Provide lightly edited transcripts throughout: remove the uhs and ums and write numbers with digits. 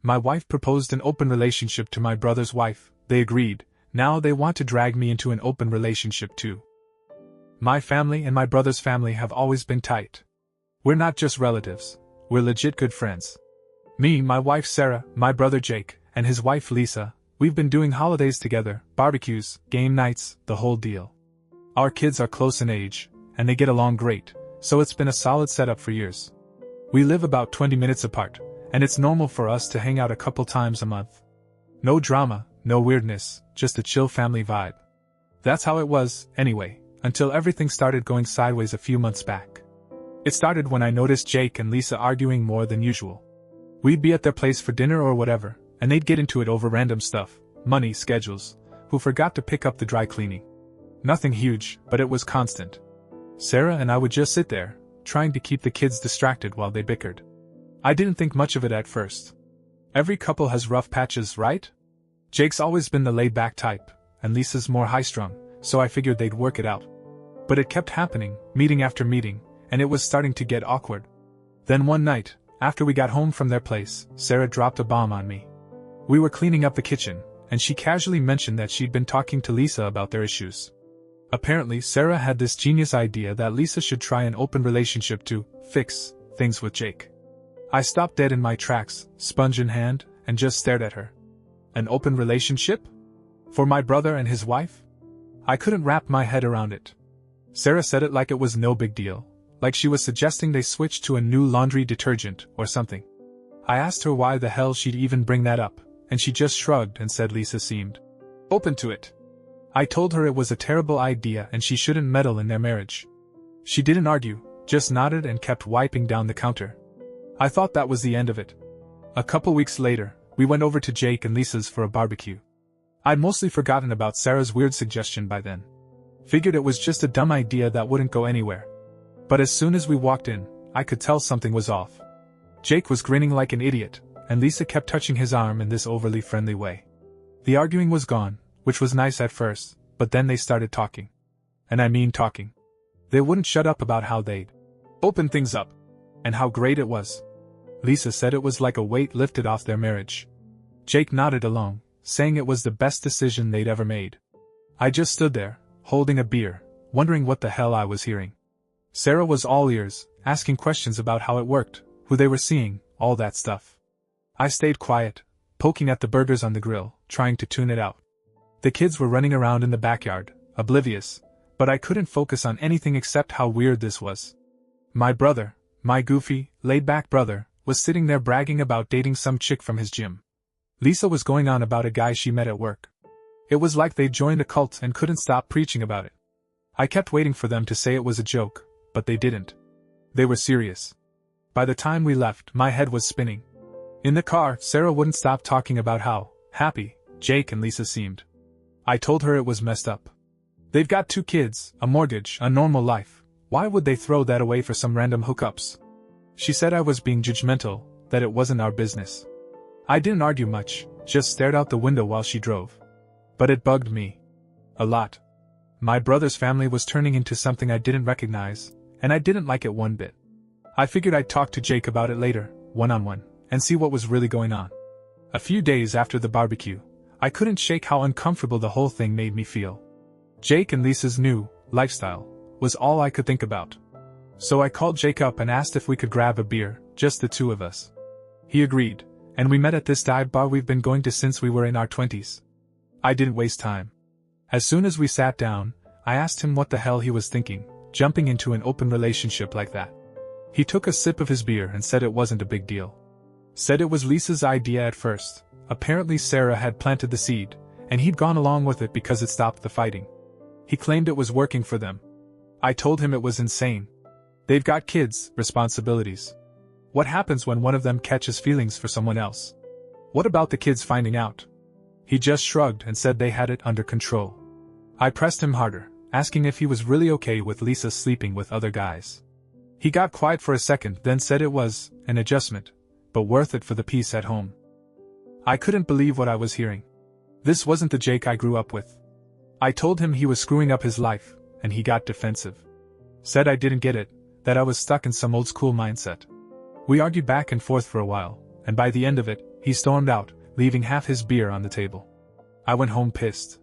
My wife proposed an open relationship to my brother's wife, they agreed, now they want to drag me into an open relationship too. My family and my brother's family have always been tight. We're not just relatives, we're legit good friends. Me, my wife Sarah, my brother Jake, and his wife Lisa, we've been doing holidays together, barbecues, game nights, the whole deal. Our kids are close in age, and they get along great, so it's been a solid setup for years. We live about 20 minutes apart, and it's normal for us to hang out a couple times a month. No drama, no weirdness, just a chill family vibe. That's how it was, anyway, until everything started going sideways a few months back. It started when I noticed Jake and Lisa arguing more than usual. We'd be at their place for dinner or whatever, and they'd get into it over random stuff, money, schedules, who forgot to pick up the dry cleaning. Nothing huge, but it was constant. Sarah and I would just sit there, trying to keep the kids distracted while they bickered. I didn't think much of it at first. Every couple has rough patches, right? Jake's always been the laid-back type, and Lisa's more high-strung, so I figured they'd work it out. But it kept happening, meeting after meeting, and it was starting to get awkward. Then one night, after we got home from their place, Sarah dropped a bomb on me. We were cleaning up the kitchen, and she casually mentioned that she'd been talking to Lisa about their issues. Apparently, Sarah had this genius idea that Lisa should try an open relationship to fix things with Jake. I stopped dead in my tracks, sponge in hand, and just stared at her. An open relationship? For my brother and his wife? I couldn't wrap my head around it. Sarah said it like it was no big deal, like she was suggesting they switch to a new laundry detergent or something. I asked her why the hell she'd even bring that up, and she just shrugged and said Lisa seemed open to it. I told her it was a terrible idea and she shouldn't meddle in their marriage. She didn't argue, just nodded and kept wiping down the counter. I thought that was the end of it. A couple weeks later, we went over to Jake and Lisa's for a barbecue. I'd mostly forgotten about Sarah's weird suggestion by then. Figured it was just a dumb idea that wouldn't go anywhere. But as soon as we walked in, I could tell something was off. Jake was grinning like an idiot, and Lisa kept touching his arm in this overly friendly way. The arguing was gone, which was nice at first, but then they started talking. And I mean talking. They wouldn't shut up about how they'd open things up, and how great it was. Lisa said it was like a weight lifted off their marriage. Jake nodded along, saying it was the best decision they'd ever made. I just stood there, holding a beer, wondering what the hell I was hearing. Sarah was all ears, asking questions about how it worked, who they were seeing, all that stuff. I stayed quiet, poking at the burgers on the grill, trying to tune it out. The kids were running around in the backyard, oblivious, but I couldn't focus on anything except how weird this was. My brother, my goofy, laid-back brother, was sitting there bragging about dating some chick from his gym. Lisa was going on about a guy she met at work. It was like they'd joined a cult and couldn't stop preaching about it. I kept waiting for them to say it was a joke, but they didn't. They were serious. By the time we left, my head was spinning. In the car, Sarah wouldn't stop talking about how happy Jake and Lisa seemed. I told her it was messed up. They've got 2 kids, a mortgage, a normal life. Why would they throw that away for some random hookups? She said I was being judgmental, that it wasn't our business. I didn't argue much, just stared out the window while she drove. But it bugged me. A lot. My brother's family was turning into something I didn't recognize, and I didn't like it one bit. I figured I'd talk to Jake about it later, one-on-one, and see what was really going on. A few days after the barbecue, I couldn't shake how uncomfortable the whole thing made me feel. Jake and Lisa's new lifestyle was all I could think about. So I called Jake up and asked if we could grab a beer, just the 2 of us. He agreed, and we met at this dive bar we've been going to since we were in our 20s. I didn't waste time. As soon as we sat down, I asked him what the hell he was thinking, jumping into an open relationship like that. He took a sip of his beer and said it wasn't a big deal. Said it was Lisa's idea at first. Apparently Sarah had planted the seed, and he'd gone along with it because it stopped the fighting. He claimed it was working for them. I told him it was insane. They've got kids, responsibilities. What happens when one of them catches feelings for someone else? What about the kids finding out? He just shrugged and said they had it under control. I pressed him harder, asking if he was really okay with Lisa sleeping with other guys. He got quiet for a second, then said it was an adjustment, but worth it for the peace at home. I couldn't believe what I was hearing. This wasn't the Jake I grew up with. I told him he was screwing up his life, and he got defensive. Said I didn't get it, that I was stuck in some old school mindset. We argued back and forth for a while, and by the end of it, He stormed out, leaving half his beer on the table. I went home pissed.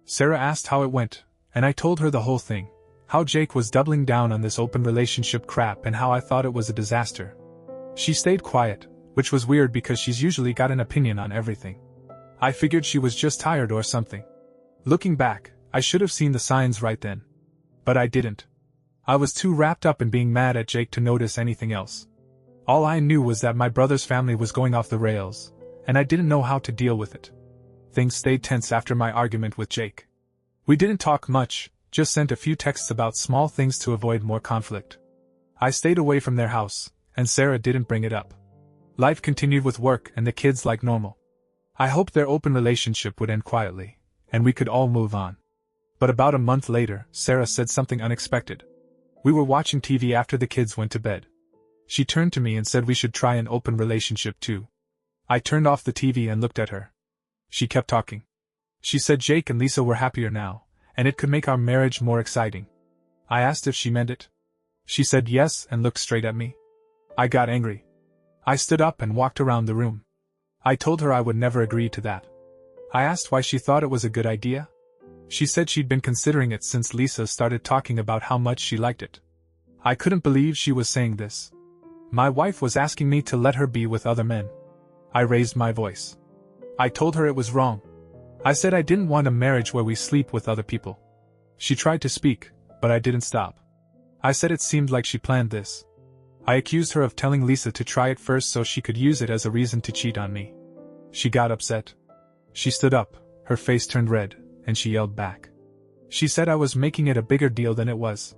Sarah asked how it went, and I told her the whole thing. How Jake was doubling down on this open relationship crap and how I thought it was a disaster. She stayed quiet, which was weird because she's usually got an opinion on everything. I figured she was just tired or something. Looking back, I should have seen the signs right then. But I didn't. I was too wrapped up in being mad at Jake to notice anything else. All I knew was that my brother's family was going off the rails, and I didn't know how to deal with it. Things stayed tense after my argument with Jake. We didn't talk much, just sent a few texts about small things to avoid more conflict. I stayed away from their house, and Sarah didn't bring it up. Life continued with work and the kids like normal. I hoped their open relationship would end quietly, and we could all move on. But about a month later, Sarah said something unexpected. We were watching TV after the kids went to bed. She turned to me and said we should try an open relationship too. I turned off the TV and looked at her. She kept talking. She said Jake and Lisa were happier now, and it could make our marriage more exciting. I asked if she meant it. She said yes and looked straight at me. I got angry. I stood up and walked around the room. I told her I would never agree to that. I asked why she thought it was a good idea. She said she'd been considering it since Lisa started talking about how much she liked it. I couldn't believe she was saying this. My wife was asking me to let her be with other men. I raised my voice. I told her it was wrong. I said I didn't want a marriage where we sleep with other people. She tried to speak, but I didn't stop. I said it seemed like she planned this. I accused her of telling Lisa to try it first so she could use it as a reason to cheat on me. She got upset. She stood up, her face turned red, and she yelled back. She said I was making it a bigger deal than it was.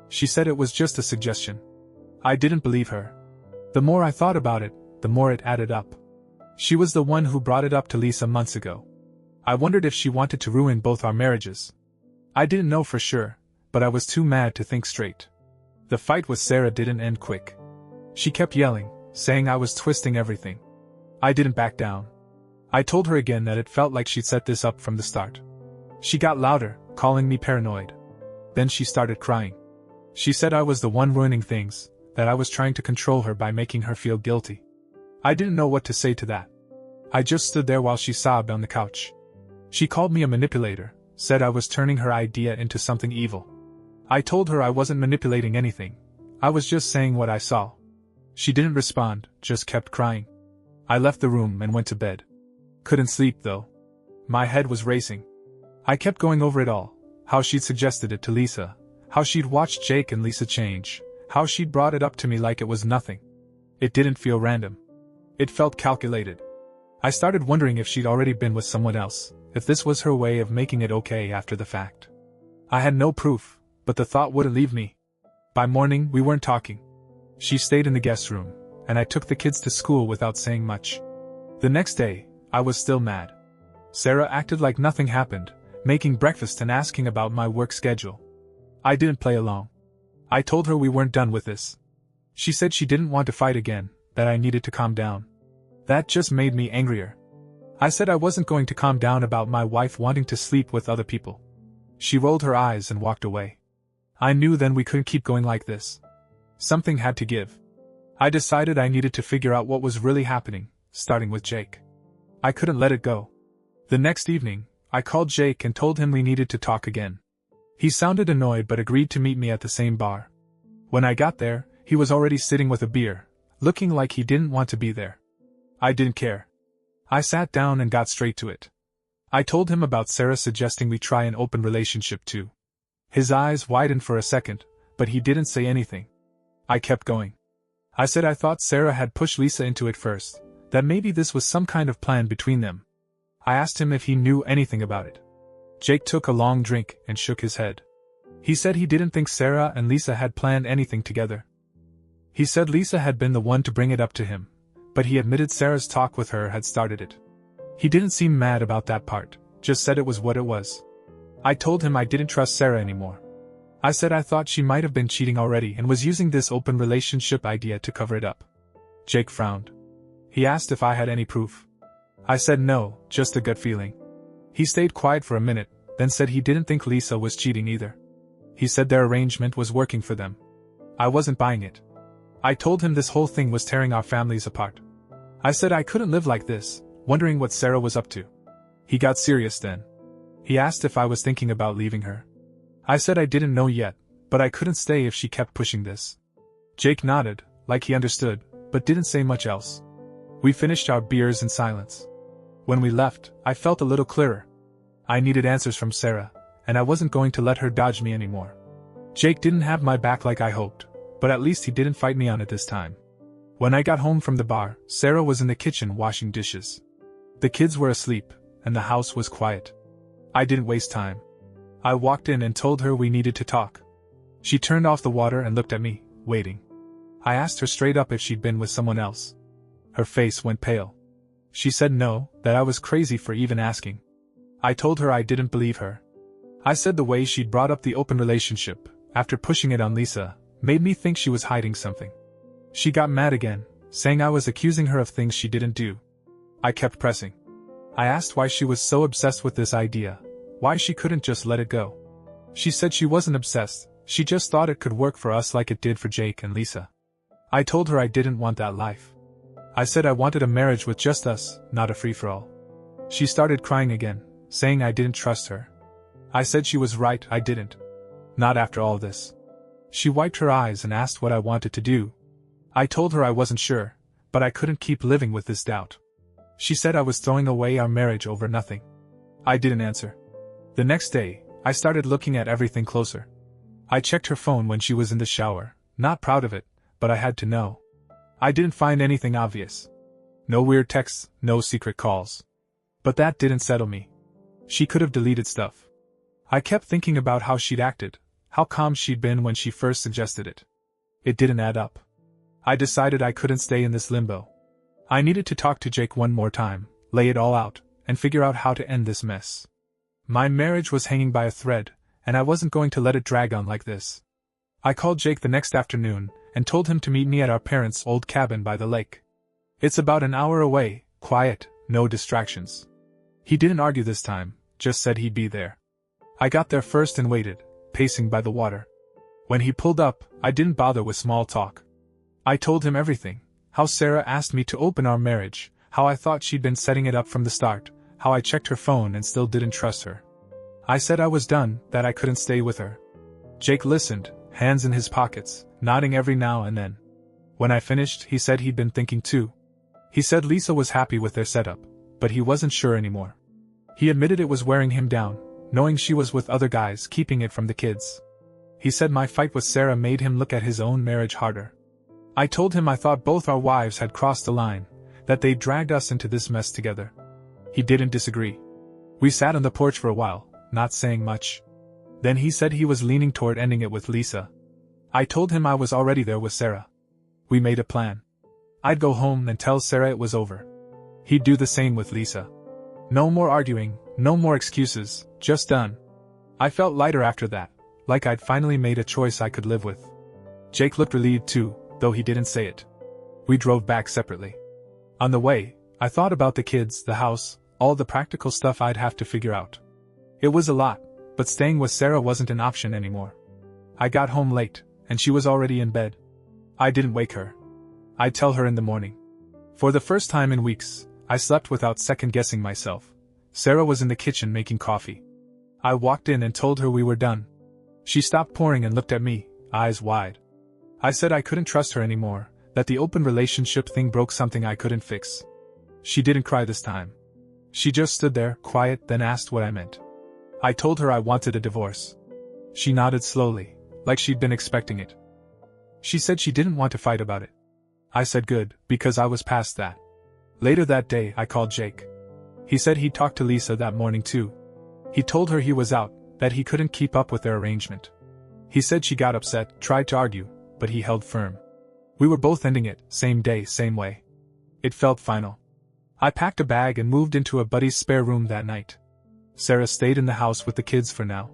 She said it was just a suggestion. I didn't believe her. The more I thought about it, the more it added up. She was the one who brought it up to Lisa months ago. I wondered if she wanted to ruin both our marriages. I didn't know for sure, but I was too mad to think straight. The fight with Sarah didn't end quick. She kept yelling, saying I was twisting everything. I didn't back down. I told her again that it felt like she'd set this up from the start. She got louder, calling me paranoid. Then she started crying. She said I was the one ruining things, that I was trying to control her by making her feel guilty. I didn't know what to say to that. I just stood there while she sobbed on the couch. She called me a manipulator, said I was turning her idea into something evil. I told her I wasn't manipulating anything. I was just saying what I saw. She didn't respond, just kept crying. I left the room and went to bed. Couldn't sleep though. My head was racing. I kept going over it all, how she'd suggested it to Lisa, how she'd watched Jake and Lisa change, how she'd brought it up to me like it was nothing. It didn't feel random. It felt calculated. I started wondering if she'd already been with someone else, if this was her way of making it okay after the fact. I had no proof, but the thought wouldn't leave me. By morning, we weren't talking. She stayed in the guest room, and I took the kids to school without saying much. The next day, I was still mad. Sarah acted like nothing happened, making breakfast and asking about my work schedule. I didn't play along. I told her we weren't done with this. She said she didn't want to fight again, that I needed to calm down. That just made me angrier. I said I wasn't going to calm down about my wife wanting to sleep with other people. She rolled her eyes and walked away. I knew then we couldn't keep going like this. Something had to give. I decided I needed to figure out what was really happening, starting with Jake. I couldn't let it go. The next evening, I called Jake and told him we needed to talk again. He sounded annoyed but agreed to meet me at the same bar. When I got there, he was already sitting with a beer, looking like he didn't want to be there. I didn't care. I sat down and got straight to it. I told him about Sarah suggesting we try an open relationship too. His eyes widened for a second, but he didn't say anything. I kept going. I said I thought Sarah had pushed Lisa into it first, that maybe this was some kind of plan between them. I asked him if he knew anything about it. Jake took a long drink and shook his head. He said he didn't think Sarah and Lisa had planned anything together. He said Lisa had been the one to bring it up to him, but he admitted Sarah's talk with her had started it. He didn't seem mad about that part, just said it was what it was. I told him I didn't trust Sarah anymore. I said I thought she might have been cheating already and was using this open relationship idea to cover it up. Jake frowned. He asked if I had any proof. I said no, just a gut feeling. He stayed quiet for a minute, then said he didn't think Lisa was cheating either. He said their arrangement was working for them. I wasn't buying it. I told him this whole thing was tearing our families apart. I said I couldn't live like this, wondering what Sarah was up to. He got serious then. He asked if I was thinking about leaving her. I said I didn't know yet, but I couldn't stay if she kept pushing this. Jake nodded, like he understood, but didn't say much else. We finished our beers in silence. When we left, I felt a little clearer. I needed answers from Sarah, and I wasn't going to let her dodge me anymore. Jake didn't have my back like I hoped, but at least he didn't fight me on it this time. When I got home from the bar, Sarah was in the kitchen washing dishes. The kids were asleep, and the house was quiet. I didn't waste time. I walked in and told her we needed to talk. She turned off the water and looked at me, waiting. I asked her straight up if she'd been with someone else. Her face went pale. She said no, that I was crazy for even asking. I told her I didn't believe her. I said the way she'd brought up the open relationship, after pushing it on Lisa, made me think she was hiding something. She got mad again, saying I was accusing her of things she didn't do. I kept pressing. I asked why she was so obsessed with this idea, why she couldn't just let it go. She said she wasn't obsessed, she just thought it could work for us like it did for Jake and Lisa. I told her I didn't want that life. I said I wanted a marriage with just us, not a free-for-all. She started crying again, saying I didn't trust her. I said she was right, I didn't. Not after all this. She wiped her eyes and asked what I wanted to do. I told her I wasn't sure, but I couldn't keep living with this doubt. She said I was throwing away our marriage over nothing. I didn't answer. The next day, I started looking at everything closer. I checked her phone when she was in the shower, not proud of it, but I had to know. I didn't find anything obvious. No weird texts, no secret calls. But that didn't settle me. She could have deleted stuff. I kept thinking about how she'd acted, how calm she'd been when she first suggested it. It didn't add up. I decided I couldn't stay in this limbo. I needed to talk to Jake one more time, lay it all out, and figure out how to end this mess. My marriage was hanging by a thread, and I wasn't going to let it drag on like this. I called Jake the next afternoon, and told him to meet me at our parents' old cabin by the lake. It's about an hour away, quiet, no distractions. He didn't argue this time, just said he'd be there. I got there first and waited, pacing by the water. When he pulled up, I didn't bother with small talk. I told him everything, how Sarah asked me to open our marriage, how I thought she'd been setting it up from the start, how I checked her phone and still didn't trust her. I said I was done, that I couldn't stay with her. Jake listened, hands in his pockets, nodding every now and then. When I finished, he said he'd been thinking too. He said Lisa was happy with their setup, but he wasn't sure anymore. He admitted it was wearing him down, knowing she was with other guys, keeping it from the kids. He said my fight with Sarah made him look at his own marriage harder. I told him I thought both our wives had crossed the line, that they'd dragged us into this mess together. He didn't disagree. We sat on the porch for a while, not saying much. Then he said he was leaning toward ending it with Lisa. I told him I was already there with Sarah. We made a plan. I'd go home and tell Sarah it was over. He'd do the same with Lisa. No more arguing, no more excuses, just done. I felt lighter after that, like I'd finally made a choice I could live with. Jake looked relieved too, though he didn't say it. We drove back separately. On the way, I thought about the kids, the house, all the practical stuff I'd have to figure out. It was a lot, but staying with Sarah wasn't an option anymore. I got home late, and she was already in bed. I didn't wake her. I'd tell her in the morning. For the first time in weeks, I slept without second-guessing myself. Sarah was in the kitchen making coffee. I walked in and told her we were done. She stopped pouring and looked at me, eyes wide. I said I couldn't trust her anymore, that the open relationship thing broke something I couldn't fix. She didn't cry this time. She just stood there, quiet, then asked what I meant. I told her I wanted a divorce. She nodded slowly, like she'd been expecting it. She said she didn't want to fight about it. I said good, because I was past that. Later that day, I called Jake. He said he'd talked to Lisa that morning too. He told her he was out, that he couldn't keep up with their arrangement. He said she got upset, tried to argue, but he held firm. We were both ending it, same day, same way. It felt final. I packed a bag and moved into a buddy's spare room that night. Sarah stayed in the house with the kids for now.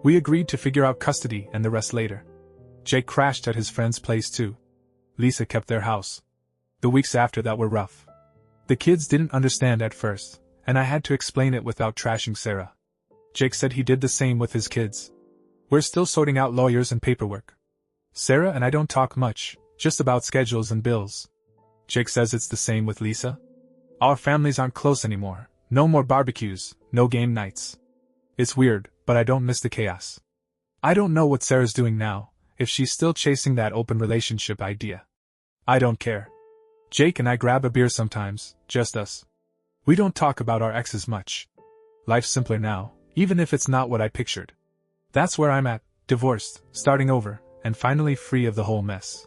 We agreed to figure out custody and the rest later. Jake crashed at his friend's place too. Lisa kept their house. The weeks after that were rough. The kids didn't understand at first, and I had to explain it without trashing Sarah. Jake said he did the same with his kids. We're still sorting out lawyers and paperwork. Sarah and I don't talk much, just about schedules and bills. Jake says it's the same with Lisa. Our families aren't close anymore. No more barbecues, no game nights. It's weird, but I don't miss the chaos. I don't know what Sarah's doing now, if she's still chasing that open relationship idea. I don't care. Jake and I grab a beer sometimes, just us. We don't talk about our exes much. Life's simpler now, even if it's not what I pictured. That's where I'm at, divorced, starting over, and finally free of the whole mess.